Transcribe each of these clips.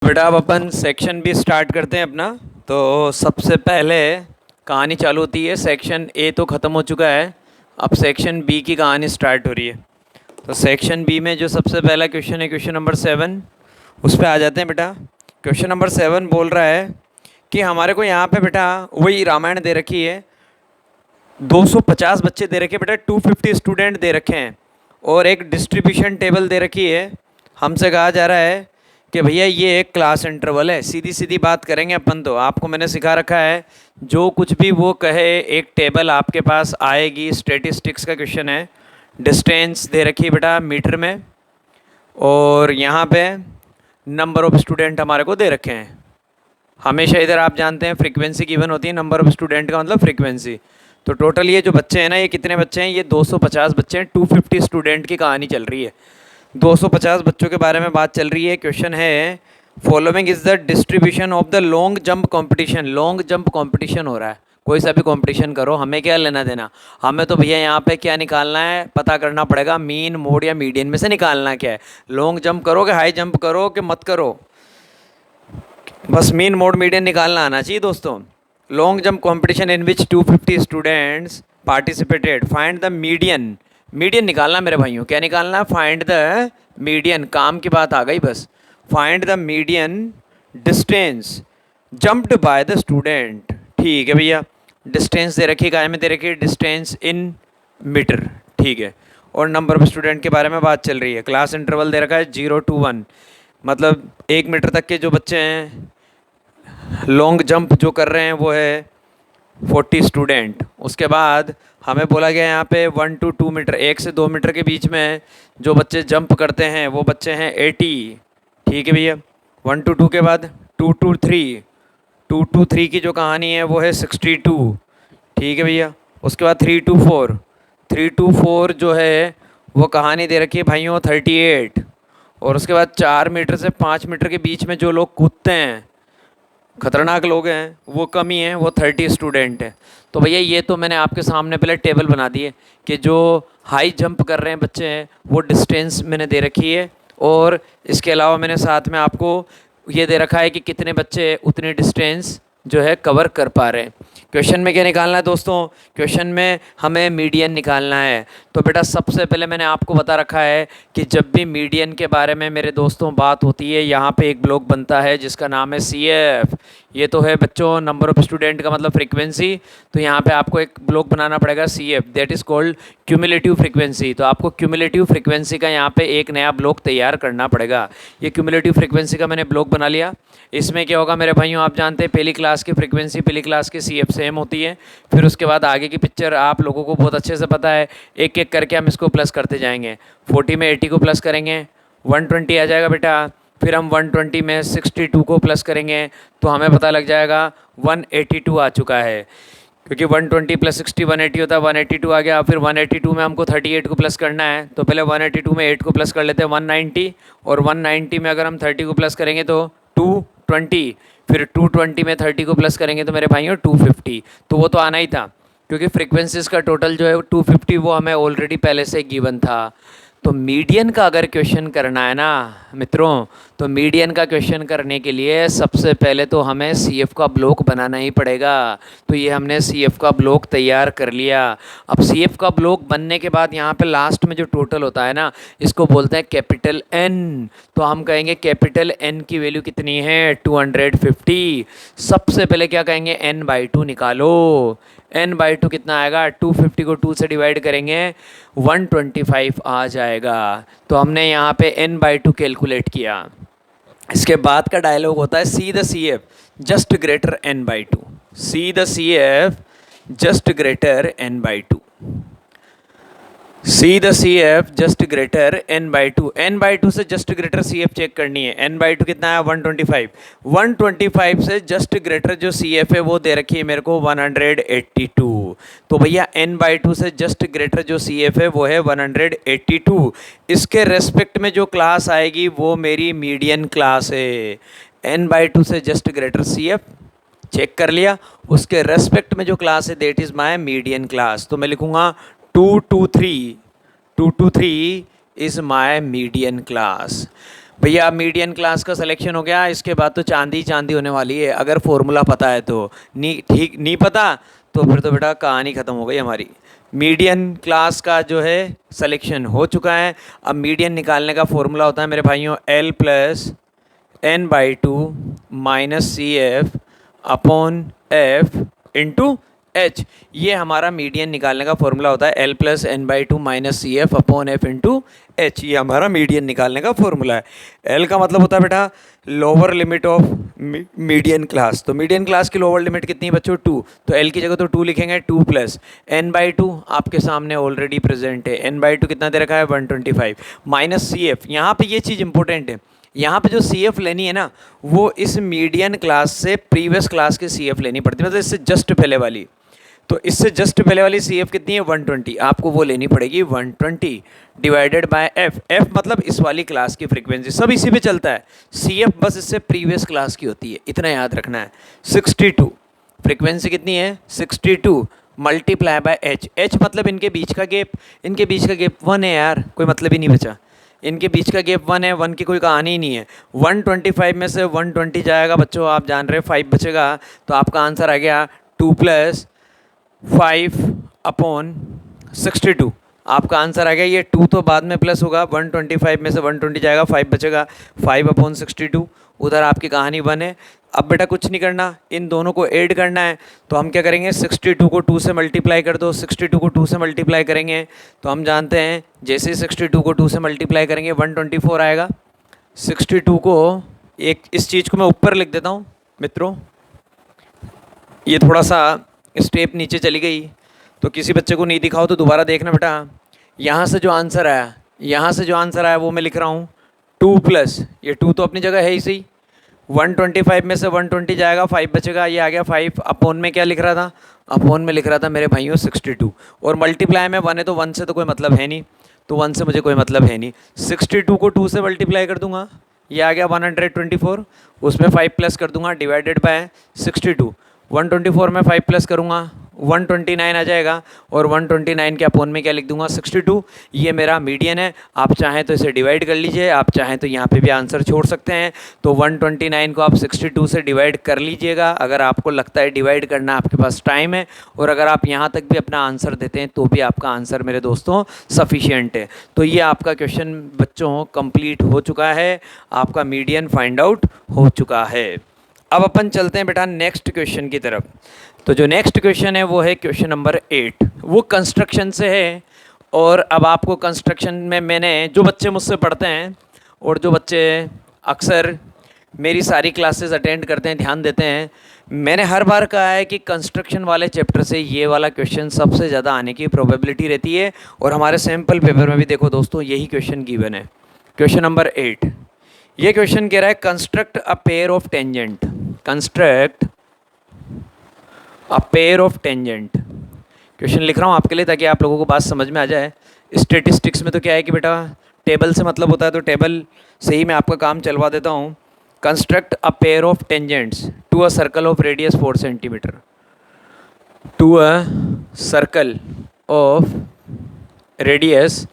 बेटा अब अपन section B start करते हैं अपना। तो सबसे पहले कहानी चालू होती है। सेक्शन ए तो ख़त्म हो चुका है, अब सेक्शन बी की कहानी स्टार्ट हो रही है। तो सेक्शन बी में जो सबसे पहला क्वेश्चन है क्वेश्चन नंबर 7, उस पर आ जाते हैं बेटा। क्वेश्चन नंबर 7 बोल रहा है कि हमारे को यहाँ पे बेटा वही रामायण दे रखी है। 250 बच्चे दे रखे बेटा, 250 स्टूडेंट दे रखे हैं और एक डिस्ट्रीब्यूशन टेबल दे रखी है। हमसे कहा जा रहा है कि भैया ये एक क्लास इंटरवल है। सीधी सीधी बात करेंगे अपन। तो आपको मैंने सिखा रखा है जो कुछ भी वो कहे एक टेबल आपके पास आएगी। स्टेटिस्टिक्स का क्वेश्चन है। डिस्टेंस दे रखी है बेटा मीटर में, और यहाँ पे नंबर ऑफ़ स्टूडेंट हमारे को दे रखे हैं। हमेशा इधर आप जानते हैं फ्रीक्वेंसी गिवन होती है, नंबर ऑफ़ स्टूडेंट का मतलब फ्रीक्वेंसी। तो टोटल ये जो बच्चे हैं ना, ये कितने बच्चे हैं? ये 250 बच्चे हैं। 250 स्टूडेंट की कहानी चल रही है। 250 बच्चों के बारे में बात चल रही है। क्वेश्चन है following is the distribution of the long jump competition. Long jump competition हो रहा है, कोई सा भी कंपटीशन करो, हमें क्या लेना देना। हमें तो भैया यहाँ पे क्या निकालना है, पता करना पड़ेगा मीन, मोड या मीडियन में से निकालना क्या है। लॉन्ग जंप करो कि हाई जंप करो कि मत करो, बस मीन, मोड, मीडियन निकालना आना चाहिए दोस्तों। Long jump competition in which 250 students participated, find the median. Median निकालना मेरे भाइयों। क्या निकालना? Find the median. काम की बात आ गई बस। Find the median distance jumped by the student. ठीक है भैया, डिस्टेंस दे रखी है, काय में दे रखी है? Distance in metre. ठीक है, और नंबर ऑफ स्टूडेंट के बारे में बात चल रही है। क्लास इंटरवल दे रखा है 0 to 1, मतलब 1 मीटर तक के जो बच्चे हैं लॉन्ग जंप जो कर रहे हैं वो है 40 स्टूडेंट। उसके बाद हमें बोला गया यहाँ पे 1 to 2 मीटर, 1 से 2 मीटर के बीच में जो बच्चे जंप करते हैं वो बच्चे हैं 80। ठीक है भैया, 1 to 2 के बाद 2 to 3, 2 to 3 की जो कहानी है वो है 62। ठीक है भैया, उसके बाद 3 to 4, 3 to 4 जो है वो कहानी दे रखी है भाइयों 38। और उसके बाद 4 मीटर से 5 मीटर के बीच में जो लोग कूदते हैं, खतरनाक लोग हैं, वो कम ही हैं, वो 30 स्टूडेंट हैं। तो भैया ये तो मैंने आपके सामने पहले टेबल बना दी है कि जो हाई जंप कर रहे हैं बच्चे हैं वो डिस्टेंस मैंने दे रखी है, और इसके अलावा मैंने साथ में आपको ये दे रखा है कि कितने बच्चे उतनी डिस्टेंस जो है कवर कर पा रहे हैं। क्वेश्चन में क्या निकालना है दोस्तों? क्वेश्चन में हमें मीडियन निकालना है। तो बेटा सबसे पहले मैंने आपको बता रखा है कि जब भी मीडियन के बारे में मेरे दोस्तों बात होती है, यहाँ पे एक ब्लॉक बनता है जिसका नाम है CF। ये तो है बच्चों नंबर ऑफ़ स्टूडेंट का मतलब फ्रीक्वेंसी। तो यहाँ पे आपको एक ब्लॉक बनाना पड़ेगा CF, that is called cumulative frequency. तो आपको क्यूमुलेटिव फ्रीक्वेंसी का यहाँ पे एक नया ब्लॉक तैयार करना पड़ेगा। ये क्यूमुलेटिव फ्रीक्वेंसी का मैंने ब्लॉक बना लिया। इसमें क्या होगा मेरे भाइयों, आप जानते हैं पहली क्लास की फ्रीक्वेंसी पहली क्लास की CF सेम होती है। फिर उसके बाद आगे की पिक्चर आप लोगों को बहुत अच्छे से पता है, एक एक करके हम इसको प्लस करते जाएंगे। 40 में 80 को प्लस करेंगे, 120 आ जाएगा बेटा। फिर हम 120 में 62 को प्लस करेंगे तो हमें पता लग जाएगा 182 आ चुका है, क्योंकि 120 प्लस 60 180 होता है। 182 आ गया। फिर 182 में हमको 38 को प्लस करना है, तो पहले 182 में 8 को प्लस कर लेते हैं 190, और 190 में अगर हम 30 को प्लस करेंगे तो 220, फिर 220 में 30 को प्लस करेंगे तो मेरे भाइयों 250। तो वो तो आना ही था, क्योंकि फ्रीक्वेंसीज़ का टोटल जो है 250 वो हमें ऑलरेडी पहले से गिवन था। तो मीडियन का अगर क्वेश्चन करना है ना मित्रों, तो मीडियन का क्वेश्चन करने के लिए सबसे पहले तो हमें CF का ब्लॉक बनाना ही पड़ेगा। तो ये हमने CF का ब्लॉक तैयार कर लिया। अब CF का ब्लॉक बनने के बाद यहाँ पे लास्ट में जो टोटल होता है ना, इसको बोलते हैं कैपिटल N। तो हम कहेंगे कैपिटल N की वैल्यू कितनी है? 250। सबसे पहले क्या कहेंगे? N/2 निकालो। N/2 कितना आएगा? 250 को 2 से डिवाइड करेंगे 125 आ जाएगा। तो हमने यहाँ पे N/2 कैलकुलेट किया। इसके बाद का डायलॉग होता है see the CF just greater N/2। See the CF just greater N/2। See the CF just greater N/2। N/2 से जस्ट ग्रेटर CF चेक करनी है। N/2 कितना है? 125। 125 से जस्ट ग्रेटर जो CF है वो दे रखी है मेरे को 182। तो भैया N/2 से जस्ट ग्रेटर जो CF है वो है 182। इसके रेस्पेक्ट में जो क्लास आएगी वो मेरी मीडियन क्लास है। N/2 से जस्ट ग्रेटर CF चेक कर लिया, उसके रेस्पेक्ट में जो क्लास है that is my median class. तो मैं लिखूँगा 2 to 3 is my median class. भैया मीडियन क्लास का सिलेक्शन हो गया, इसके बाद तो चांदी चांदी होने वाली है अगर फॉर्मूला पता है तो। नहीं ठीक नहीं पता तो फिर तो बेटा कहानी ख़त्म हो गई हमारी। मीडियन क्लास का जो है सिलेक्शन हो चुका है। अब मीडियन निकालने का फॉर्मूला होता है मेरे भाइयों L plus n/2 minus CF upon F into H। ये हमारा मीडियन निकालने का फॉर्मूला होता है L plus n/2 minus CF upon F into H। ये हमारा मीडियन निकालने का फॉर्मूला है। L का मतलब होता है बेटा lower limit of median class. तो मीडियन क्लास की लोअर लिमिट कितनी है बच्चों? 2। तो L की जगह तो 2 लिखेंगे, 2 प्लस n/2 आपके सामने ऑलरेडी प्रेजेंट है। n/2 कितना दे रखा है? 125 माइनस CF। यहाँ पे ये चीज़ इंपॉर्टेंट है, यहाँ पे जो CF लेनी है ना वो इस मीडियन क्लास से प्रीवियस क्लास की CF लेनी पड़ती है, मतलब इससे जस्ट पहले वाली। तो इससे जस्ट पहले वाली CF कितनी है? 120। आपको वो लेनी पड़ेगी 120 डिवाइडेड बाय F। F मतलब इस वाली क्लास की फ्रीक्वेंसी, सब इसी पे चलता है। CF बस इससे प्रीवियस क्लास की होती है, इतना याद रखना है। 62 फ्रीक्वेंसी कितनी है? 62 मल्टीप्लाई बाय H। H मतलब इनके बीच का गैप, इनके बीच का गैप 1 है यार, कोई मतलब ही नहीं बचा। इनके बीच का गैप 1 है, 1 की कोई कहानी ही नहीं है। 125 में से 120 जाएगा बच्चों, आप जान रहे 5 बचेगा, तो आपका आंसर आ गया 2 प्लस 5 अपॉन 62। आपका आंसर आ गया। ये 2 तो बाद में प्लस होगा, 125 में से 120 जाएगा, 5 बचेगा, 5 अपॉन 62। उधर आपकी कहानी 1 है। अब बेटा कुछ नहीं करना, इन दोनों को ऐड करना है। तो हम क्या करेंगे? 62 को 2 से मल्टीप्लाई कर दो। 62 को 2 से मल्टीप्लाई करेंगे तो हम जानते हैं जैसे ही 62 को 2 से मल्टीप्लाई करेंगे 124 आएगा। 62 को एक इस चीज़ को मैं ऊपर लिख देता हूँ मित्रों, ये थोड़ा सा स्टेप नीचे चली गई तो किसी बच्चे को नहीं दिखाओ तो दोबारा देखना बेटा। यहाँ से जो आंसर आया, यहाँ से जो आंसर आया वो मैं लिख रहा हूँ 2 प्लस, ये 2 तो अपनी जगह है ही सही। 125 में से 120 जाएगा, 5 बचेगा, ये आ गया 5 अपॉन में क्या लिख रहा था? अपॉन में लिख रहा था मेरे भाइयों 62। और मल्टीप्लाई में 1 है तो 1 से तो कोई मतलब है नहीं, तो 1 से मुझे कोई मतलब है नहीं। 62 को 2 से मल्टीप्लाई कर दूंगा, ये आ गया 124। उसमें 5 प्लस कर दूंगा डिवाइडेड बाय 62। 124 में 5 प्लस करूँगा 129 आ जाएगा, और 129 के अपोन में क्या लिख दूंगा? 62। ये मेरा मीडियन है। आप चाहें तो इसे डिवाइड कर लीजिए, आप चाहें तो यहाँ पे भी आंसर छोड़ सकते हैं। तो 129 को आप 62 से डिवाइड कर लीजिएगा अगर आपको लगता है डिवाइड करना आपके पास टाइम है, और अगर आप यहाँ तक भी अपना आंसर देते हैं तो भी आपका आंसर मेरे दोस्तों सफिशिएंट है। तो ये आपका क्वेश्चन बच्चों कंप्लीट हो चुका है, आपका मीडियन फाइंड आउट हो चुका है। अब अपन चलते हैं बेटा नेक्स्ट क्वेश्चन की तरफ। तो जो नेक्स्ट क्वेश्चन है वो है क्वेश्चन नंबर 8, वो कंस्ट्रक्शन से है। और अब आपको कंस्ट्रक्शन में मैंने जो बच्चे मुझसे पढ़ते हैं और जो बच्चे अक्सर मेरी सारी क्लासेस अटेंड करते हैं, ध्यान देते हैं, मैंने हर बार कहा है कि कंस्ट्रक्शन वाले चैप्टर से ये वाला क्वेश्चन सबसे ज़्यादा आने की प्रोबेबिलिटी रहती है। और हमारे सैम्पल पेपर में भी देखो दोस्तों यही क्वेश्चन गिवन है। क्वेश्चन नंबर 8, ये क्वेश्चन कह रहा है construct a pair of tangent. Construct a pair of tangent. Question लिख रहा हूँ आपके लिए ताकि आप लोगों को बात समझ में आ जाए। स्टेटिस्टिक्स में तो क्या है कि बेटा टेबल से मतलब होता है, तो टेबल से ही मैं आपका काम चलवा देता हूँ। Construct a pair of tangents to a circle of radius 4 centimetre. To a circle of radius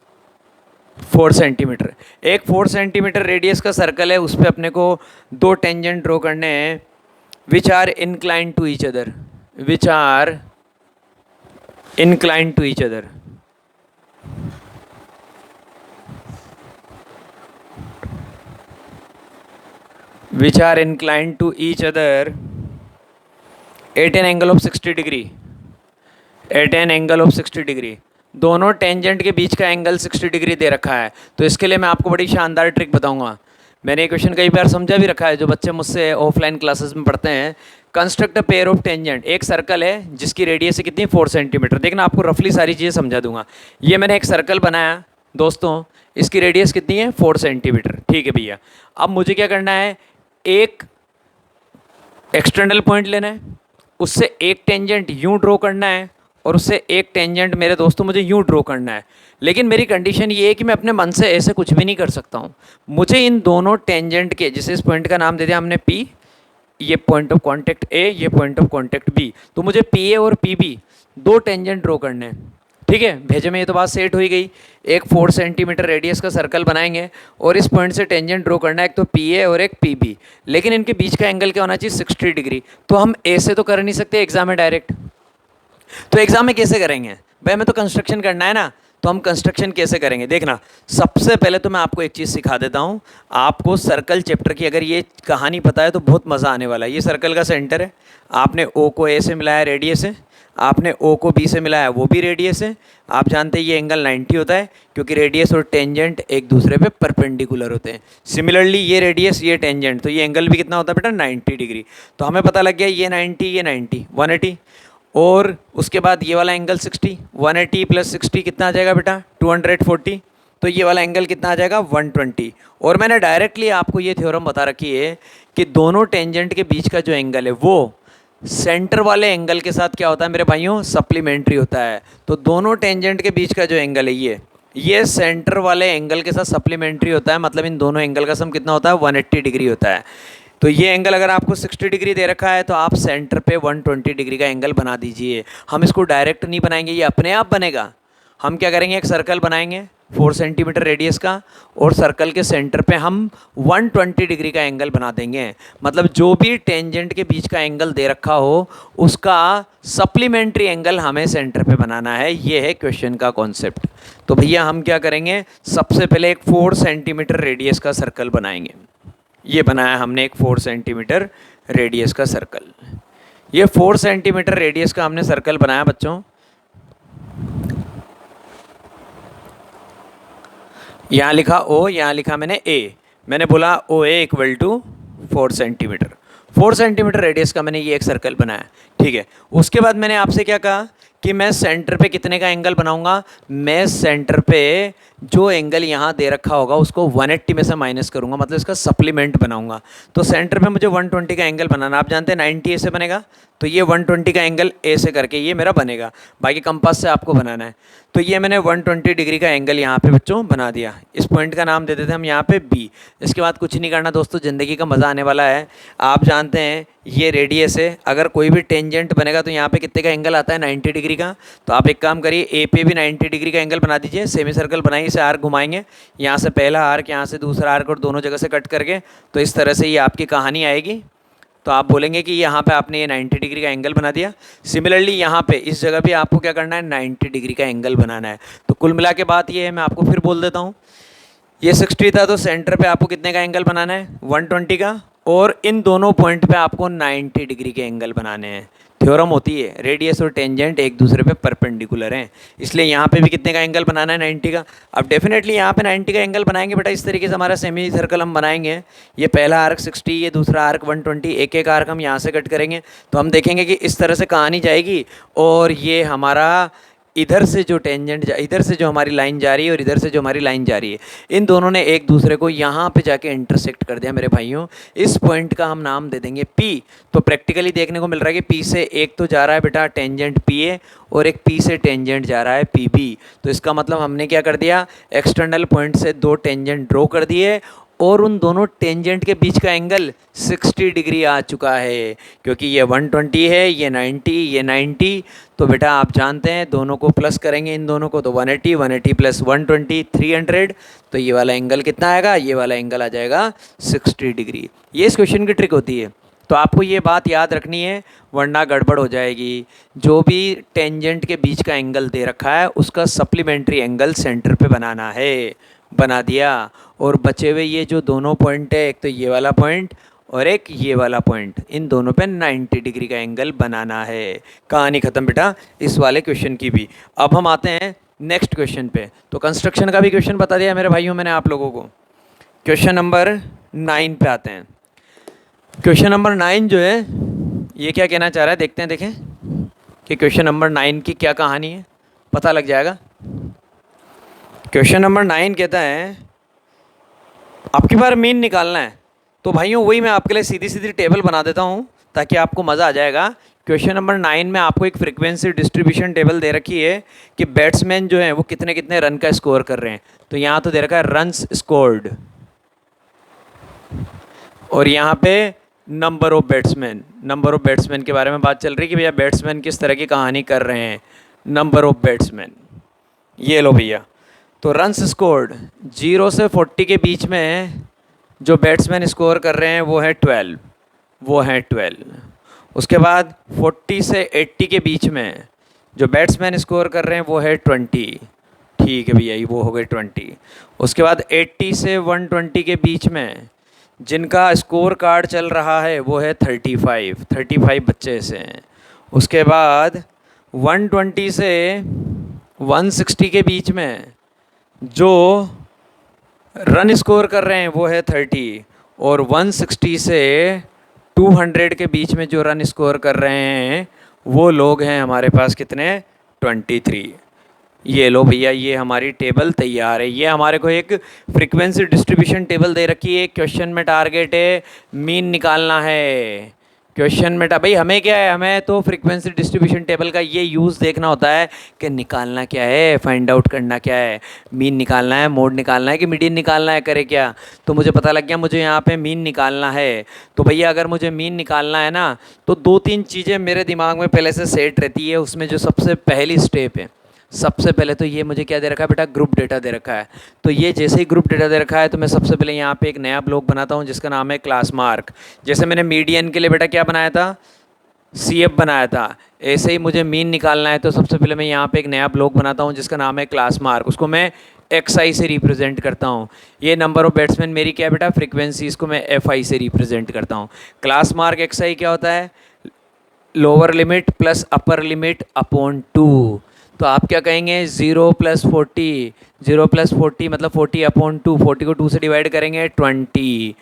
4 centimetre. एक 4 सेंटीमीटर रेडियस का सर्कल है, उस पर अपने को 2 टेंजेंट ड्रॉ करने हैं which are incline to each other. Which are inclined to each other। which are inclined to each other at an angle of 60 degree। at an angle of 60 degree। दोनों tangent के बीच का angle 60 degree दे रखा है। तो इसके लिए मैं आपको बड़ी शानदार ट्रिक बताऊंगा। मैंने ये क्वेश्चन कई बार समझा भी रखा है, जो बच्चे मुझसे ऑफलाइन क्लासेस में पढ़ते हैं। Construct a pair of tangent, एक सर्कल है जिसकी रेडियस कितनी 4 सेंटीमीटर। देखना आपको रफली सारी चीज़ें समझा दूंगा। ये मैंने एक सर्कल बनाया दोस्तों, इसकी रेडियस कितनी है? 4 सेंटीमीटर। ठीक है भैया, अब मुझे क्या करना है? एक एक्सटर्नल पॉइंट लेना है, उससे एक टेंजेंट यूँ ड्रॉ करना है, और उससे एक टेंजेंट मेरे दोस्तों मुझे यूँ ड्रॉ करना है। लेकिन मेरी कंडीशन ये है कि मैं अपने मन से ऐसे कुछ भी नहीं कर सकता हूँ। मुझे इन दोनों टेंजेंट के, जिसे इस पॉइंट का नाम दे दिया हमने P, ये पॉइंट ऑफ कांटेक्ट A, ये पॉइंट ऑफ कांटेक्ट B, तो मुझे PA और PB 2 टेंजेंट ड्रॉ करने हैं। ठीक है, भेजे में ये तो बात सेट हो ही गई। एक 4 सेंटीमीटर रेडियस का सर्कल बनाएंगे और इस पॉइंट से टेंजेंट ड्रॉ करना है, एक तो पी ए और एक पी बी, लेकिन इनके बीच का एंगल क्या होना चाहिए 60 डिग्री। तो हम ए से तो कर नहीं सकते एग्जाम में डायरेक्ट, तो एग्जाम में कैसे करेंगे भाई, हमें तो कंस्ट्रक्शन करना है ना। तो हम कंस्ट्रक्शन कैसे करेंगे देखना, सबसे पहले तो मैं आपको एक चीज़ सिखा देता हूँ। आपको सर्कल चैप्टर की अगर ये कहानी पता है तो बहुत मज़ा आने वाला है। ये सर्कल का सेंटर है, आपने ओ को ए से मिलाया रेडियस है, आपने ओ को बी से मिलाया वो भी रेडियस है। आप जानते हैं ये एंगल 90 होता है क्योंकि रेडियस और टेंजेंट एक दूसरे पे परपेंडिकुलर होते हैं। सिमिलरली ये रेडियस ये टेंजेंट, तो ये एंगल भी कितना होता है बेटा 90 डिग्री। तो हमें पता लग गया ये 90 ये 90 180, और उसके बाद ये वाला एंगल 60, 180 प्लस 60 कितना आ जाएगा बेटा 240। तो ये वाला एंगल कितना आ जाएगा 120। और मैंने डायरेक्टली आपको ये थ्योरम बता रखी है कि दोनों टेंजेंट के बीच का जो एंगल है वो सेंटर वाले एंगल के साथ क्या होता है मेरे भाइयों, सप्लीमेंट्री होता है। तो दोनों टेंजेंट के बीच का जो एंगल है ये सेंटर वाले एंगल के साथ सप्लीमेंट्री होता है, मतलब इन दोनों एंगल का सम कितना होता है 180 डिग्री होता है। तो ये एंगल अगर आपको 60 डिग्री दे रखा है तो आप सेंटर पे 120 डिग्री का एंगल बना दीजिए। हम इसको डायरेक्ट नहीं बनाएंगे, ये अपने आप बनेगा। हम क्या करेंगे, एक सर्कल बनाएंगे 4 सेंटीमीटर रेडियस का, और सर्कल के सेंटर पे हम 120 डिग्री का एंगल बना देंगे। मतलब जो भी टेंजेंट के बीच का एंगल दे रखा हो उसका सप्लीमेंट्री एंगल हमें सेंटर पे बनाना है। ये है क्वेश्चन का कॉन्सेप्ट। तो भैया हम क्या करेंगे, सबसे पहले एक 4 सेंटीमीटर रेडियस का सर्कल बनाएंगे। ये बनाया हमने एक 4 सेंटीमीटर रेडियस का सर्कल। ये 4 सेंटीमीटर रेडियस का हमने सर्कल बनाया बच्चों। यहाँ लिखा ओ, यहाँ लिखा मैंने ए। मैंने बोला O A equal to 4 centimetre. 4 centimetre radius का मैंने ये एक सर्कल बनाया, ठीक है। उसके बाद मैंने आपसे क्या कहा कि मैं सेंटर पे कितने का एंगल बनाऊंगा, मैं सेंटर पे जो एंगल यहाँ दे रखा होगा उसको 180 में से माइनस करूँगा, मतलब इसका सप्लीमेंट बनाऊंगा। तो सेंटर पे मुझे 120 का एंगल बनाना, आप जानते हैं 90 ए से बनेगा, तो ये 120 का एंगल ए से करके ये मेरा बनेगा, बाकी कंपास से आपको बनाना है। तो ये मैंने 120 डिग्री का एंगल यहाँ पे बच्चों बना दिया। इस पॉइंट का नाम दे देते हम यहाँ पे बी। इसके बाद कुछ नहीं करना दोस्तों, ज़िंदगी का मज़ा आने वाला है। आप जानते हैं ये रेडियस है, अगर कोई भी टेंजेंट बनेगा तो यहाँ पे कितने का एंगल आता है 90 डिग्री का। तो आप एक काम करिए, ए पे भी 90 डिग्री का एंगल बना दीजिए। सेमी सर्कल बनाइए, इसे आर्क घुमाएंगे, यहाँ से पहला आर्क, यहाँ से दूसरा आर्क, और दोनों जगह से कट करके, तो इस तरह से ये आपकी कहानी आएगी। तो आप बोलेंगे कि यहाँ पे आपने ये 90 डिग्री का एंगल बना दिया। सिमिलरली यहाँ पे इस जगह भी आपको क्या करना है 90 डिग्री का एंगल बनाना है। तो कुल मिला के बात ये है, मैं आपको फिर बोल देता हूँ, ये 60 था तो सेंटर पे आपको कितने का एंगल बनाना है 120 का, और इन दोनों पॉइंट पे आपको 90 डिग्री के एंगल बनाने हैं। थ्योरम होती है रेडियस और टेंजेंट एक दूसरे पे परपेंडिकुलर हैं, इसलिए यहाँ पे भी कितने का एंगल बनाना है 90 का। अब डेफिनेटली यहाँ पे 90 का एंगल बनाएंगे बेटा, इस तरीके से हमारा सेमी सर्कल हम बनाएंगे। ये पहला आर्क 60, ये दूसरा आर्क 120, एक एक आर्क हम यहाँ से कट करेंगे। तो हम देखेंगे कि इस तरह से कहानी जाएगी, और ये हमारा इधर से जो टेंजेंट इधर से जो हमारी लाइन जा रही है और इधर से जो हमारी लाइन जा रही है, इन दोनों ने एक दूसरे को यहाँ पे जाके इंटरसेक्ट कर दिया मेरे भाइयों। इस पॉइंट का हम नाम दे देंगे पी। तो प्रैक्टिकली देखने को मिल रहा है कि पी से एक तो जा रहा है बेटा टेंजेंट पी ए, और एक पी से टेंजेंट जा रहा है पी बी। तो इसका मतलब हमने क्या कर दिया, एक्सटर्नल पॉइंट से 2 टेंजेंट ड्रॉ कर दिए, और उन दोनों टेंजेंट के बीच का एंगल 60 डिग्री आ चुका है, क्योंकि ये 120 है, ये 90, ये 90। तो बेटा आप जानते हैं दोनों को प्लस करेंगे इन दोनों को, तो 180, 180 प्लस 120 300। तो ये वाला एंगल कितना आएगा, ये वाला एंगल आ जाएगा 60 डिग्री। ये इस क्वेश्चन की ट्रिक होती है। तो आपको ये बात याद रखनी है, वरना गड़बड़ हो जाएगी। जो भी टेंजेंट के बीच का एंगल दे रखा है उसका सप्लीमेंट्री एंगल सेंटर पे बनाना है, बना दिया। और बचे हुए ये जो दोनों पॉइंट है, एक तो ये वाला पॉइंट और एक ये वाला पॉइंट, इन दोनों पे 90 डिग्री का एंगल बनाना है। कहानी ख़त्म बेटा इस वाले क्वेश्चन की भी। अब हम आते हैं नेक्स्ट क्वेश्चन पे। तो कंस्ट्रक्शन का भी क्वेश्चन बता दिया मेरे भाइयों मैंने आप लोगों को। क्वेश्चन नंबर 9 पे आते हैं। क्वेश्चन नंबर 9 जो है ये क्या कहना चाह रहा है, देखते हैं देखें कि क्वेश्चन नंबर 9 की क्या कहानी है, पता लग जाएगा। क्वेश्चन नंबर 9 कहता है आपकी बार मीन निकालना है। तो भाइयों वही मैं आपके लिए सीधी सीधी टेबल बना देता हूँ ताकि आपको मज़ा आ जाएगा। क्वेश्चन नंबर 9 में आपको एक फ्रीक्वेंसी डिस्ट्रीब्यूशन टेबल दे रखी है कि बैट्समैन जो है वो कितने कितने रन का स्कोर कर रहे हैं। तो यहाँ तो दे रखा है रन्स स्कोर्ड, और यहाँ पे नंबर ऑफ बैट्समैन के बारे में बात चल रही है कि भैया बैट्समैन किस तरह की कहानी कर रहे हैं, नंबर ऑफ बैट्समैन। ये लो भैया, तो रन्स स्कोर्ड 0 से 40 के बीच में जो बैट्समैन स्कोर कर रहे हैं वो है 12, वो है 12। उसके बाद 40 से 80 के बीच में जो बैट्समैन स्कोर कर रहे हैं वो है 20, ठीक है भैया, ये वो हो गए 20। उसके बाद 80 से 120 के बीच में जिनका स्कोर कार्ड चल रहा है वो है 35 बच्चे ऐसे हैं। उसके बाद 120 से 160 के बीच में जो रन स्कोर कर रहे हैं वो है 30, और 160 से 200 के बीच में जो रन स्कोर कर रहे हैं वो लोग हैं हमारे पास कितने, 23। ये लो भैया, ये हमारी टेबल तैयार है। ये हमारे को एक फ्रीक्वेंसी डिस्ट्रीब्यूशन टेबल दे रखी है। क्वेश्चन में टारगेट है मीन निकालना है। क्वेश्चन में भाई हमें क्या है, हमें तो फ्रीक्वेंसी डिस्ट्रीब्यूशन टेबल का ये यूज़ देखना होता है कि निकालना क्या है, फाइंड आउट करना क्या है, मीन निकालना है, मोड निकालना है कि मीडियन निकालना है, करे क्या। तो मुझे पता लग गया मुझे यहाँ पे मीन निकालना है। तो भैया अगर मुझे मीन निकालना है ना, तो 2-3 चीज़ें मेरे दिमाग में पहले से सेट रहती है। उसमें जो सबसे पहली स्टेप है, सबसे पहले तो ये मुझे क्या दे रखा है बेटा, ग्रुप डेटा दे रखा है। तो ये जैसे ही ग्रुप डेटा दे रखा है तो मैं सबसे पहले यहाँ पे एक नया ब्लॉक बनाता हूँ जिसका नाम है क्लास मार्क। जैसे मैंने मीडियन के लिए बेटा क्या बनाया था, CF बनाया था, ऐसे ही मुझे मीन निकालना है तो सबसे पहले मैं यहाँ पे एक नया ब्लॉक बनाता हूँ जिसका नाम है क्लास मार्क। उसको मैं XI से रिप्रेजेंट करता हूँ। ये नंबर ऑफ बैट्समैन मेरी क्या है बेटा, फ्रीक्वेंसी, इसको मैं FI से रिप्रेजेंट करता हूँ। क्लास मार्क XI क्या होता है, lower limit plus upper limit upon 2। तो आप क्या कहेंगे, 0 + 40, 0 + 40 मतलब 40 अपॉन 2, 40 को 2 से डिवाइड करेंगे 20।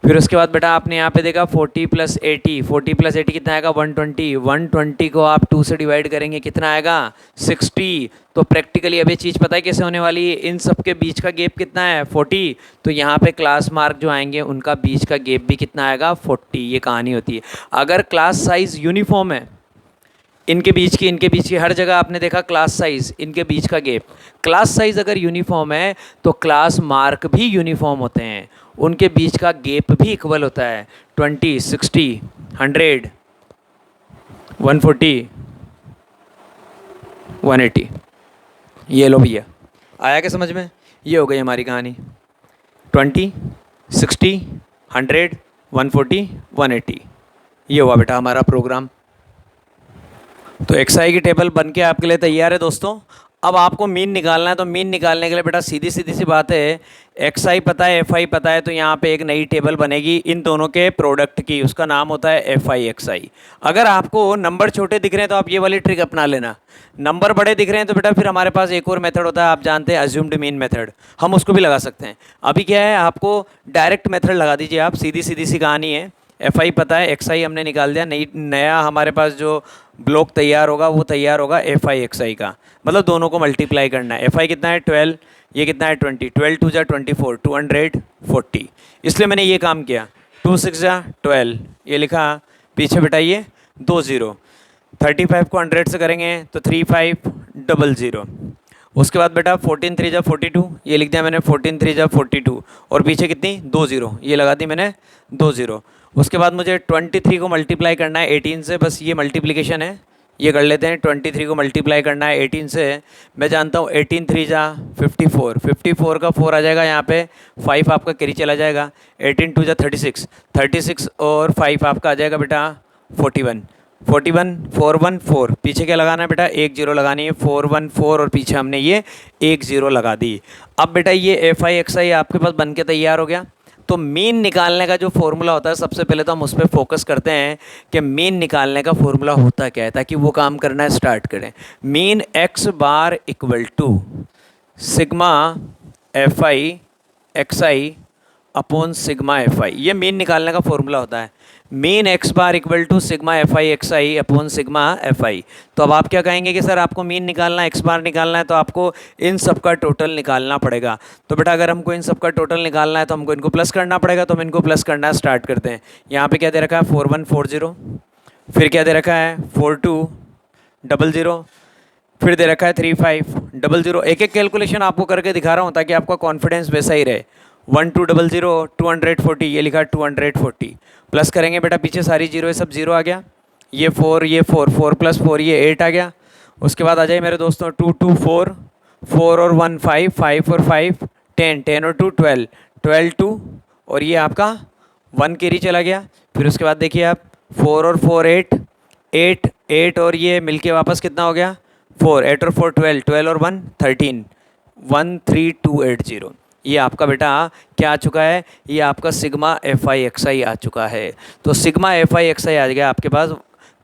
फिर उसके बाद बेटा आपने यहाँ पे देखा 40 + 80, 40 + 80 कितना आएगा, 120, 120 को आप 2 से डिवाइड करेंगे कितना आएगा, 60। तो प्रैक्टिकली अब ये चीज़ पता है कैसे होने वाली है, इन सब के बीच का गैप कितना है, 40। तो यहाँ पे क्लास मार्क जो आएंगे उनका बीच का गैप भी कितना आएगा, 40। ये कहानी होती है। अगर क्लास साइज़ यूनिफॉर्म है, इनके बीच की हर जगह आपने देखा क्लास साइज़, इनके बीच का गैप, क्लास साइज़ अगर यूनिफॉर्म है तो क्लास मार्क भी यूनिफॉर्म होते हैं, उनके बीच का गैप भी इक्वल होता है। 20, 60, 100, 140, 180। ये लो भैया, आया क्या समझ में, ये हो गई हमारी कहानी। 20, 60, 100, 140, 180, ये हुआ बेटा हमारा प्रोग्राम। तो XI की टेबल बन के आपके लिए तैयार है दोस्तों। अब आपको मीन निकालना है, तो मीन निकालने के लिए बेटा सीधी सी बात है, XI पता है, FI पता है, तो यहाँ पे एक नई टेबल बनेगी इन दोनों के प्रोडक्ट की, उसका नाम होता है FI XI। अगर आपको नंबर छोटे दिख रहे हैं तो आप ये वाली ट्रिक अपना लेना, नंबर बड़े दिख रहे हैं तो बेटा फिर हमारे पास एक और मेथड होता है, आप जानते हैं अज्यूम्ड मीन मेथड, हम उसको भी लगा सकते हैं। अभी क्या है, आपको डायरेक्ट मेथड लगा दीजिए आप, सीधी सी कहानी है। FI पता है, XI हमने निकाल दिया, नया हमारे पास जो ब्लॉक तैयार होगा वो तैयार होगा FI XI का, मतलब दोनों को मल्टीप्लाई करना है। FI कितना है 12, ये कितना है 20, 12 2 जा 24, 240। इसलिए मैंने ये काम किया, 2 6 जा 12, ये लिखा पीछे बेटा ये 2 0, 35 को 100 से करेंगे तो 3500। उसके बाद बेटा 14 3 जा 42, ये लिख दिया मैंने 14 3 जा 42, और पीछे कितनी 2 0, ये लगा दी मैंने 2 0। उसके बाद मुझे 23 को मल्टीप्लाई करना है 18 से, बस ये मल्टीप्लिकेशन है, ये कर लेते हैं। 23 को मल्टीप्लाई करना है 18 से, मैं जानता हूँ 18 3 जा 54, 54 का 4 आ जाएगा यहाँ पे, 5 आपका कैरी चला जाएगा, 18 2 जा 36, 36 और 5 आपका आ जाएगा बेटा 41, 41 4 1 4, पीछे क्या लगाना है बेटा, 1 0 लगानी है, 4 1 4 और पीछे हमने ये 1 0 लगा दी। अब बेटा ये FI XI आपके पास बन के तैयार हो गया। तो मीन निकालने का जो फॉर्मूला होता है, सबसे पहले तो हम उस पर फोकस करते हैं कि मीन निकालने का फॉर्मूला होता क्या है, ताकि वो काम करना स्टार्ट करें। Mean x bar equal to sigma FI XI upon sigma FI, ये मीन निकालने का फॉर्मूला होता है। Mean x bar equal to sigma FI XI upon sigma FI। तो अब आप क्या कहेंगे कि सर आपको मीन निकालना है, x बार निकालना है, तो आपको इन सब का टोटल निकालना पड़ेगा। तो बेटा अगर हमको इन सब का टोटल निकालना है तो हमको इनको प्लस करना पड़ेगा, तो हम इनको प्लस करना स्टार्ट करते हैं। यहाँ पे क्या दे रखा है 4140, फिर क्या दे रखा है 4200, फिर दे रखा है 3500। एक एक कैलकुलेशन आपको करके दिखा रहा हूँ ताकि आपका कॉन्फिडेंस वैसा ही रहे। 1200, 240, ये लिखा 240, प्लस करेंगे बेटा, पीछे सारी जीरो है, सब जीरो आ गया, ये 4 4 + 4 ये 8 आ गया। उसके बाद आ जाए मेरे दोस्तों 224, 4 और 1 5, 5 और 5 10, 10 और 2 12, 12 2 और ये आपका 1 कैरी चला गया। फिर उसके बाद देखिए आप 4 और 4 8, 8 8 और ये मिलके वापस कितना हो गया 4, 8 और 4 12, 12 और 1 13, 13280। ये आपका बेटा क्या आ चुका है, ये आपका सिग्मा एफ आई एक्स आई आ चुका है। तो सिग्मा एफ आई एक्स आई आ गया आपके पास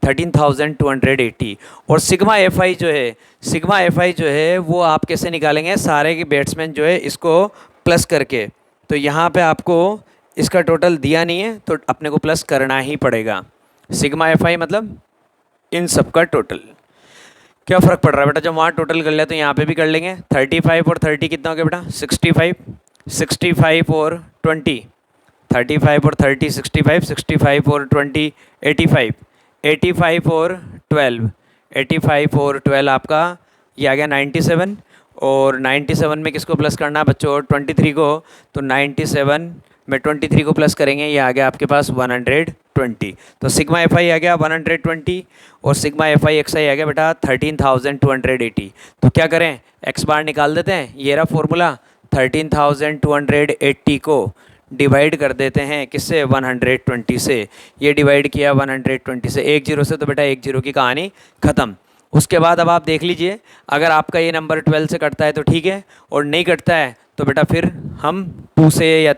13,280। और सिग्मा एफ आई जो है, सिग्मा एफ आई जो है वो आप कैसे निकालेंगे, सारे के बैट्समैन जो है इसको प्लस करके। तो यहाँ पे आपको इसका टोटल दिया नहीं है तो अपने को प्लस करना ही पड़ेगा। सिग्मा एफ आई मतलब इन सब का टोटल। क्या फ़र्क पड़ रहा है बेटा, जब वहाँ टोटल कर लिया तो यहाँ पे भी कर लेंगे। 35 और 30 कितना हो गया बेटा 65, 65 और 20, 35 और 30 65, 65 और 20 85, 85 और 12, 85 और 12 आपका ये आ गया 97। और 97 में किसको प्लस करना है बच्चों 23 को, तो 97 में 23 को प्लस करेंगे, ये आ गया आपके पास 120। तो सिग्मा एफ आई आ गया 120 और सिग्मा एफ आई एक्स आई आ गया बेटा 13,280। तो क्या करें, एक्स बार निकाल देते हैं, ये रहा फॉर्मूला। 13,280 को डिवाइड कर देते हैं किससे 120 से। ये डिवाइड किया 120 से, 1 0 से, तो बेटा 1 0 की कहानी ख़त्म। उसके बाद अब आप देख लीजिए, अगर आपका ये नंबर 12 से कटता है तो ठीक है, और नहीं कटता है तो बेटा फिर हम 2 से या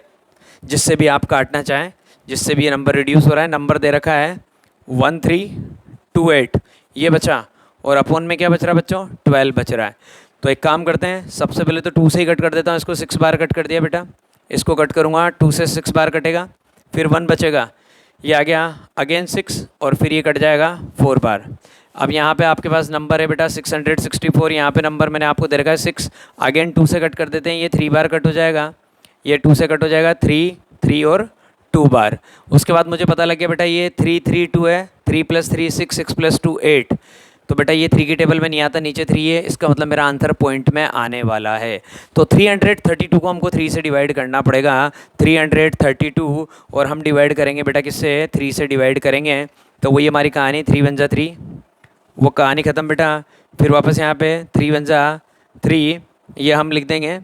जिससे भी आप काटना चाहें, जिससे भी ये नंबर रिड्यूस हो रहा है, नंबर दे रखा है 1328 ये बचा, और अपोन में क्या बच रहा है बच्चों 12 बच रहा है। तो एक काम करते हैं, सबसे पहले तो 2 से ही कट कर देता हूँ, इसको 6 बार कट कर दिया बेटा, इसको कट करूँगा 2 से 6 बार कटेगा, फिर 1 बचेगा, ये आ गया अगेन 6 और फिर ये कट जाएगा 4 बार। अब यहाँ पे आपके पास नंबर है बेटा 664, यहाँ पे नंबर मैंने आपको दे रखा है 6, अगेन 2 से कट कर देते हैं, ये 3 बार कट हो जाएगा, ये 2 से कट हो जाएगा 3, 3 और 2 बार। उसके बाद मुझे पता लग गया बेटा ये 3 3 2 है, 3 + 3 6, 6 + 2 8। तो बेटा ये 3 की टेबल में नहीं आता, नीचे 3 है, इसका मतलब मेरा आंसर पॉइंट में आने वाला है। तो 332 को हमको 3 से डिवाइड करना पड़ेगा, 332, और हम डिवाइड करेंगे बेटा किससे 3 से डिवाइड करेंगे, तो वही हमारी कहानी 3 × 1 = 3, वो कहानी ख़त्म बेटा। फिर वापस यहाँ पे 3 × 1 = 3, ये हम लिख देंगे,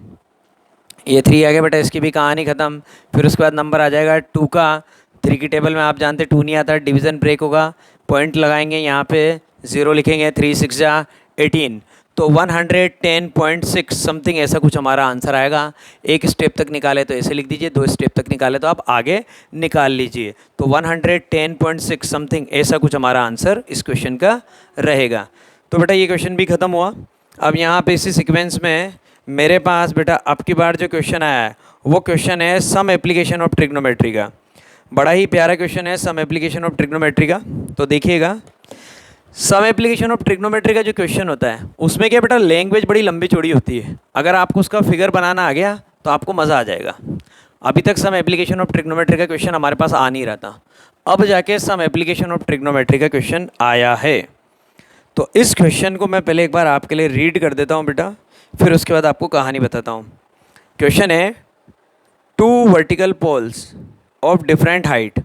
ये 3 आ गया बेटा, इसकी भी कहानी ख़त्म। फिर उसके बाद नंबर आ जाएगा 2 का, 3 की टेबल में आप जानते 2 नहीं आता, डिवीज़न ब्रेक होगा, पॉइंट लगाएंगे, यहाँ पे 0 लिखेंगे, 3 × 6 = 18, तो 110.6 समथिंग ऐसा कुछ हमारा आंसर आएगा। एक स्टेप तक निकाले तो ऐसे लिख दीजिए, 2 स्टेप तक निकाले तो आप आगे निकाल लीजिए। तो 110.6 समथिंग ऐसा कुछ हमारा आंसर इस क्वेश्चन का रहेगा। तो बेटा ये क्वेश्चन भी ख़त्म हुआ। अब यहाँ पे इसी सीक्वेंस में मेरे पास बेटा अब की बार जो क्वेश्चन आया है वो क्वेश्चन है सम एप्लीकेशन ऑफ ट्रिग्नोमेट्री का। बड़ा ही प्यारा क्वेश्चन है सम एप्लीकेशन ऑफ ट्रिग्नोमेट्री का। तो देखिएगा, सम एप्लीकेशन ऑफ ट्रिग्नोमेट्री का जो क्वेश्चन होता है उसमें क्या बेटा लैंग्वेज बड़ी लंबी चौड़ी होती है। अगर आपको उसका फिगर बनाना आ गया तो आपको मज़ा आ जाएगा। अभी तक सम एप्लीकेशन ऑफ ट्रिग्नोमेट्री का क्वेश्चन हमारे पास आ नहीं रहा था, अब जाके सम एप्लीकेशन ऑफ ट्रिग्नोमेट्री का क्वेश्चन आया है। तो इस क्वेश्चन को मैं पहले एक बार आपके लिए रीड कर देता हूँ बेटा, फिर उसके बाद आपको कहानी बताता हूँ। क्वेश्चन है 2 vertical poles of different height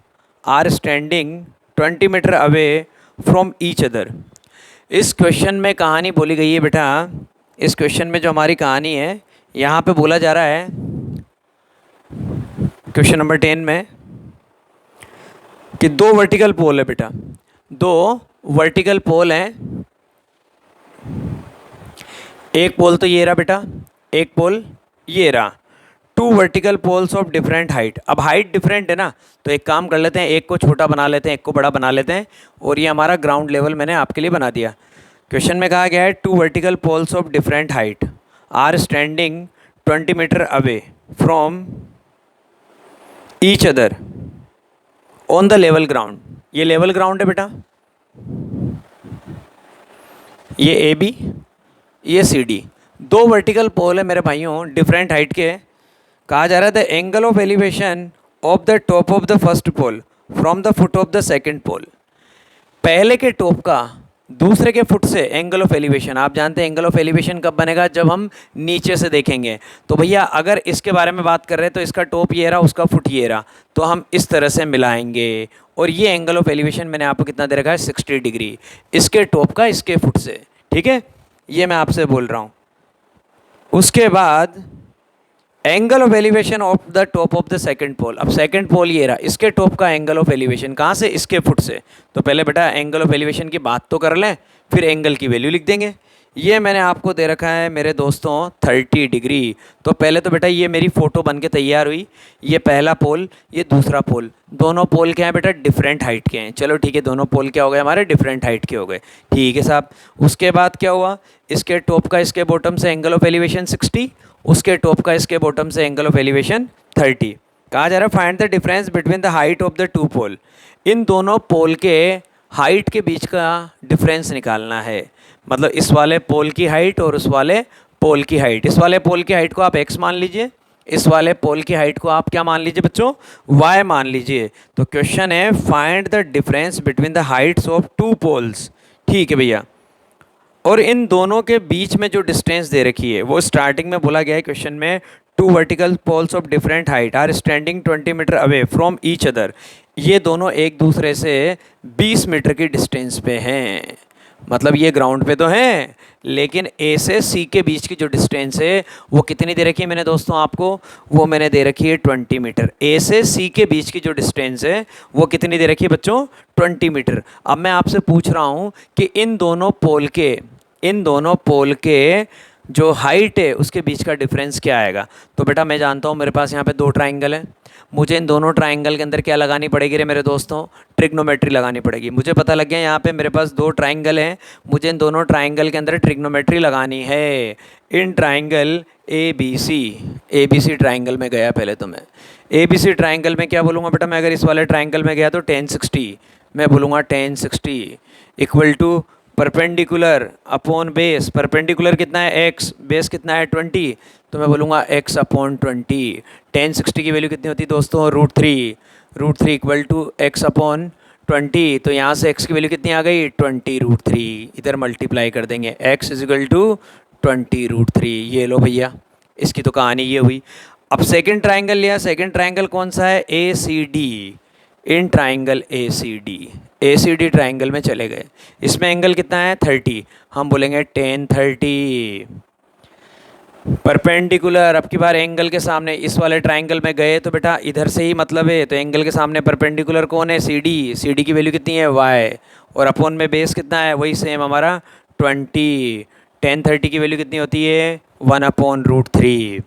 are standing 20 metre away from each other. इस क्वेश्चन में कहानी बोली गई है बेटा, इस क्वेश्चन में जो हमारी कहानी है यहाँ पे बोला जा रहा है क्वेश्चन नंबर 10 में कि 2 वर्टिकल पोल है बेटा, 2 वर्टिकल पोल हैं, एक पोल तो ये रहा बेटा, एक पोल ये रहा। 2 vertical poles of different height. अब हाइट डिफरेंट है ना, तो एक काम कर लेते हैं, एक को छोटा बना लेते हैं, एक को बड़ा बना लेते हैं, और ये हमारा ग्राउंड लेवल मैंने आपके लिए बना दिया। क्वेश्चन में कहा गया है 2 vertical poles of different height are standing 20 metre away from each other on the level ground. ये लेवल ग्राउंड है बेटा, ये ए बी, ये सी डी, 2 वर्टिकल पोल है मेरे भाइयों डिफरेंट हाइट के। कहा जा रहा था angle of elevation of the top of the first pole from the foot of the second pole. पहले के टॉप का दूसरे के फुट से एंगल ऑफ एलिवेशन, आप जानते हैं एंगल ऑफ एलिवेशन कब बनेगा, जब हम नीचे से देखेंगे। तो भैया अगर इसके बारे में बात कर रहे हैं तो इसका टॉप ये रहा, उसका फुट ये रहा, तो हम इस तरह से मिलाएंगे। और ये एंगल ऑफ एलिवेशन मैंने आपको कितना दे रखा है 60 डिग्री, इसके टॉप का इसके फुट से, ठीक है, ये मैं आपसे बोल रहा हूँ। उसके बाद angle of elevation of the top of the second pole. अब सेकंड पोल ये रहा, इसके टॉप का एंगल ऑफ एलिवेशन कहाँ से, इसके फुट से। तो पहले बेटा एंगल ऑफ एलिवेशन की बात तो कर लें, फिर एंगल की वैल्यू लिख देंगे। ये मैंने आपको दे रखा है मेरे दोस्तों 30 डिग्री। तो पहले तो बेटा ये मेरी फ़ोटो बन के तैयार हुई, ये पहला पोल, ये दूसरा पोल। दोनों पोल क्या हैं बेटा, डिफरेंट हाइट के हैं। चलो ठीक है, दोनों पोल क्या हो गए हमारे, डिफरेंट हाइट के हो गए। ठीक है साहब। उसके बाद क्या हुआ, इसके टॉप का इसके बॉटम से एंगल ऑफ एलिवेशन 60, उसके टॉप का इसके बॉटम से एंगल ऑफ एलिवेशन 30। कहा जा रहा है find the difference between the height of the two pole. इन दोनों पोल के हाइट के बीच का डिफरेंस निकालना है। मतलब इस वाले पोल की हाइट और उस वाले पोल की हाइट। इस वाले पोल की हाइट को आप x मान लीजिए, इस वाले पोल की हाइट को आप क्या मान लीजिए बच्चों, y मान लीजिए। तो क्वेश्चन है find the difference between the heights of two poles. ठीक है भैया। और इन दोनों के बीच में जो डिस्टेंस दे रखी है वो स्टार्टिंग में बोला गया है क्वेश्चन में, two vertical poles of different height are standing 20 metre away from each other. ये दोनों एक दूसरे से 20 मीटर की डिस्टेंस पे हैं। मतलब ये ग्राउंड पे तो हैं, लेकिन ए से सी के बीच की जो डिस्टेंस है वो कितनी दे रखी है मैंने दोस्तों आपको, वो मैंने दे रखी है 20 मीटर। ए से सी के बीच की जो डिस्टेंस है वो कितनी दे रखी है बच्चों, 20 मीटर। अब मैं आपसे पूछ रहा हूँ कि इन दोनों पोल के जो हाइट है उसके बीच का डिफरेंस क्या आएगा। तो बेटा मैं जानता हूँ मेरे पास यहाँ पे दो ट्राइंगल हैं, मुझे इन दोनों ट्राइंगल के अंदर क्या लगानी पड़ेगी रे मेरे दोस्तों, ट्रिग्नोमेट्री लगानी पड़ेगी। मुझे पता लग गया यहाँ पे मेरे पास दो ट्राइंगल हैं, मुझे इन दोनों ट्राइंगल के अंदर ट्रिग्नोमेट्री लगानी है। In triangle A B C triangle में गया पहले तो मैं ए बी सी ट्राइंगल में क्या बोलूँगा बेटा, मैं अगर इस वाले ट्राइंगल में गया तो 1060, मैं बोलूँगा 1060 equal to perpendicular upon base. Perpendicular कितना है x, बेस कितना है 20, तो मैं बोलूँगा x अपॉन 20। 1060 की वैल्यू कितनी होती है दोस्तों, √3 इक्वल टू x अपॉन 20। तो यहाँ से x की वैल्यू कितनी आ गई, 20√3। इधर मल्टीप्लाई कर देंगे, x इज इक्वल टू 20√3। ये लो भैया, इसकी तो कहानी ये हुई। अब सेकंड ट्राइंगल लिया, सेकंड ट्राइंगल कौन सा है, ACD। In triangle ACD triangle में चले गए, इसमें एंगल कितना है 30, हम बोलेंगे 1030। परपेंडिकुलर, अब की बार एंगल के सामने इस वाले ट्राइंगल में गए तो बेटा इधर से ही मतलब है, तो एंगल के सामने परपेंडिकुलर कौन है, CD की वैल्यू कितनी है y, और अपॉन में बेस कितना है वही सेम हमारा 20। 1030 की वैल्यू कितनी होती है 1/√3,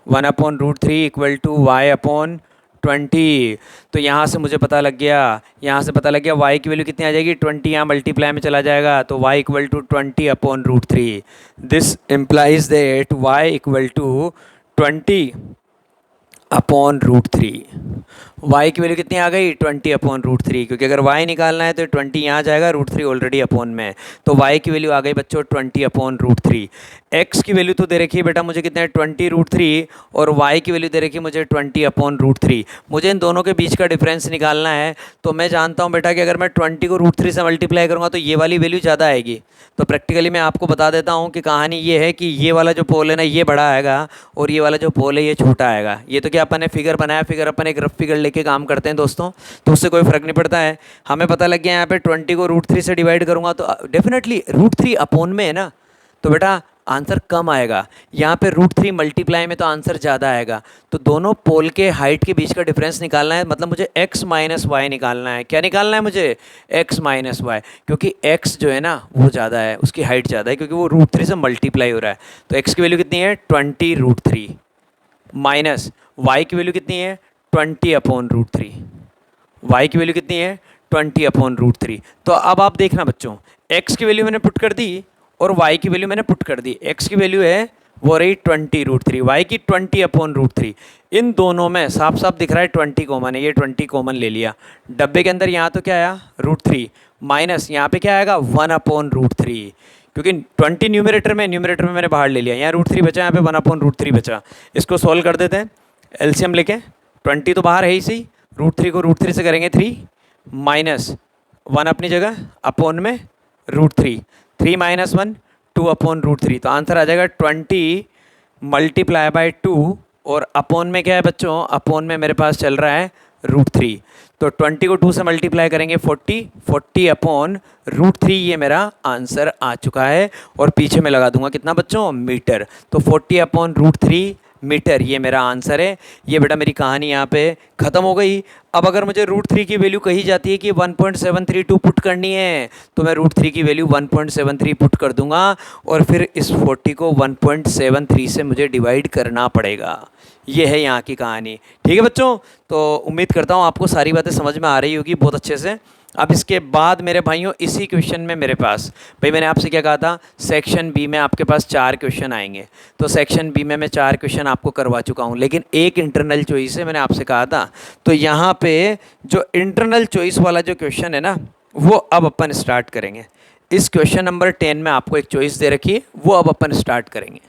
1/√3 इक्वल टू y अपॉन 20। तो यहाँ से मुझे पता लग गया, y की वैल्यू कितनी आ जाएगी 20, यहाँ मल्टीप्लाई में चला जाएगा तो y equal to 20/√3। This implies that y equal to 20/√3। y की वैल्यू कितनी आ गई 20/√3, क्योंकि अगर y निकालना है तो 20 यहाँ जाएगा, √3 ऑलरेडी अपॉन में, तो y की वैल्यू आ गई बच्चों 20/√3। x की वैल्यू तो दे रखी है बेटा मुझे कितना है 20√3, और y की वैल्यू दे रखी है मुझे 20/√3। मुझे इन दोनों के बीच का डिफरेंस निकालना है, तो मैं जानता हूँ बेटा कि अगर मैं 20 को √3 से मल्टीप्लाई करूँगा तो ये वाली वैल्यू ज़्यादा आएगी। तो प्रैक्टिकली मैं आपको बता देता हूँ कि कहानी ये है कि ये वाला जो पोल है ना ये बड़ा आएगा, और ये वाला जो पोल है ये छोटा आएगा। ये तो क्या अपन ने फिगर बनाया, फिगर अपन एक रफ फिगर लेके काम करते हैं दोस्तों, तो उससे कोई फ़र्क नहीं पड़ता है। हमें पता लग गया यहाँ पे 20 को √3 से डिवाइड करूँगा तो डेफिनेटली √3 अपॉन में है ना, तो बेटा आंसर कम आएगा। यहाँ पे √3 मल्टीप्लाई में तो आंसर ज़्यादा आएगा। तो दोनों पोल के हाइट के बीच का डिफरेंस निकालना है, मतलब मुझे x माइनस वाई निकालना है। क्या निकालना है मुझे, x माइनस वाई, क्योंकि x जो है ना वो ज़्यादा है, उसकी हाइट ज़्यादा है, क्योंकि वो √3 से मल्टीप्लाई हो रहा है। तो x की वैल्यू कितनी है 20√3 माइनस y की वैल्यू कितनी है 20/√3। y की वैल्यू कितनी है 20/√3। तो अब आप देखना बच्चों, x की वैल्यू मैंने पुट कर दी और y की वैल्यू मैंने पुट कर दी। x की वैल्यू है वो रही 20√3, y की 20/√3। इन दोनों में साफ साफ दिख रहा है 20 कॉमन है, ये 20 कॉमन ले लिया। डब्बे के अंदर यहाँ तो क्या आया √3 माइनस यहाँ पे क्या आएगा 1/√3, क्योंकि 20 न्यूमरेटर में मैंने बाहर ले लिया, यहाँ √3 बचा, यहाँ पे 1/√3 बचा। इसको सॉल्व कर देते हैं एलसीएम लेके। 20 तो बाहर है ही सही, √3 को √3 से करेंगे 3 माइनस 1 अपनी जगह अपॉन में √3, 3 माइनस 1 2/√3। तो आंसर आ जाएगा 20 मल्टीप्लाई बाय 2, और अपॉन में क्या है बच्चों, अपॉन में मेरे पास चल रहा है √3। तो 20 को 2 से मल्टीप्लाई करेंगे 40, 40/√3 ये मेरा आंसर आ चुका है। और पीछे मैं लगा दूंगा कितना बच्चों, मीटर। तो 40/√3 मीटर ये मेरा आंसर है। ये बेटा मेरी कहानी यहाँ पे ख़त्म हो गई। अब अगर मुझे √3 की वैल्यू कही जाती है कि 1.732 पुट करनी है, तो मैं √3 की वैल्यू 1.73 पुट कर दूंगा और फिर इस 40 को 1.73 से मुझे डिवाइड करना पड़ेगा। ये है यहाँ की कहानी। ठीक है बच्चों, तो उम्मीद करता हूँ आपको सारी बातें समझ में आ रही होगी बहुत अच्छे से। अब इसके बाद मेरे भाइयों इसी क्वेश्चन में मेरे पास, भाई मैंने आपसे क्या कहा था, सेक्शन बी में आपके पास 4 क्वेश्चन आएंगे। तो सेक्शन बी में मैं 4 क्वेश्चन आपको करवा चुका हूँ, लेकिन एक इंटरनल चॉइस है, मैंने आपसे कहा था। तो यहाँ पे जो इंटरनल चॉइस वाला जो क्वेश्चन है ना, वो अब अपन स्टार्ट करेंगे। इस क्वेश्चन नंबर 10 में आपको एक चॉइस दे रखी है, वो अब अपन स्टार्ट करेंगे।